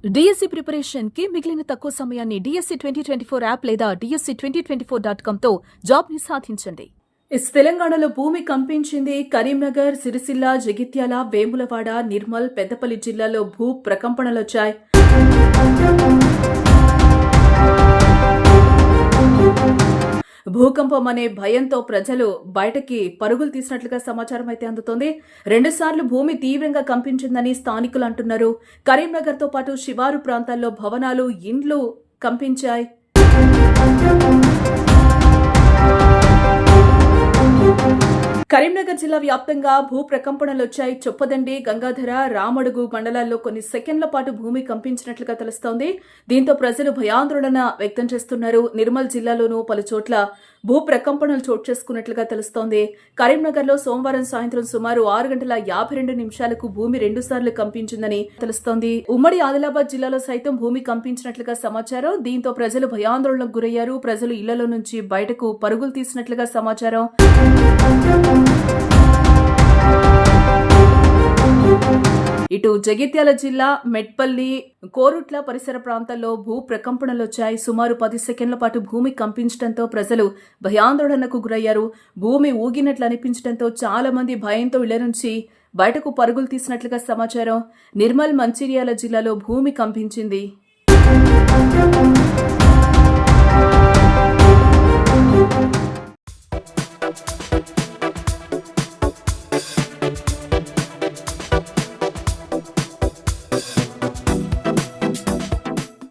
DSC preparation కి మిగిలిన తక్కువ సమయాన్ని డిఎస్సి 2024 యాప్ లేదా DSC2024.com తో జాబ్ ని సాధించండి. తెలంగాణలో భూమి కంపించింది. కరీంనగర్, సిరిసిల్ల, జగిత్యాల, వేములవాడ, నిర్మల్, పెద్దపల్లి జిల్లాలో భూ ప్రకంపనలొచ్చాయి. భూకంపం అనే భయంతో ప్రజలు బయటకి పరుగులు తీసినట్లుగా సమాచారం అయితే అందుతోంది. 2 సార్లు భూమి తీవ్రంగా కంపించిందని స్థానికులు అంటున్నారు. కరీంనగర్ తో పాటు శివారు ప్రాంతాల్లో భవనాలు, ఇండ్లు కంపించాయి. కరీంనగర్ జిల్లా వ్యాప్తంగా భూ ప్రకంపనలొచ్చాయి. చొప్పదండి, గంగాధర, రామడుగు మండలాల్లో కొన్ని సెకండ్ల పాటు భూమి కంపించినట్లుగా తెలుస్తోంది. దీంతో ప్రజలు భయాందోళన వ్యక్తం చేస్తున్నారు. నిర్మల్ జిల్లాలోనూ పలు చోట్ల భూ ప్రకంపనలు చోటు చేసుకున్నట్లుగా తెలుస్తోంది. కరీంనగర్లో సోమవారం సాయంత్రం సుమారు 6:52 భూమి 2 సార్లు కంపించిందని తెలుస్తోంది. ఉమ్మడి ఆదిలాబాద్ జిల్లాలో సైతం భూమి కంపించినట్లుగా సమాచారం. దీంతో ప్రజలు భయాందోళనకు గురయ్యారు. ప్రజలు ఇళ్లలో నుంచి బయటకు పరుగులు తీసినట్లుగా సమాచారం. ఇటు జగిత్యాల జిల్లా మెట్పల్లి, కోరుట్ల పరిసర ప్రాంతాల్లో భూ ప్రకంపనలొచ్చాయి. సుమారు 10 సెకండ్ల పాటు భూమి కంపించడంతో ప్రజలు భయాందోళనకు గురయ్యారు. భూమి ఊగినట్లు అనిపించడంతో చాలా మంది భయంతో ఇళ్ల నుంచి బయటకు పరుగులు తీసినట్లుగా సమాచారం. నిర్మల్, మంచిర్యాల జిల్లాలో భూమి కంపించింది.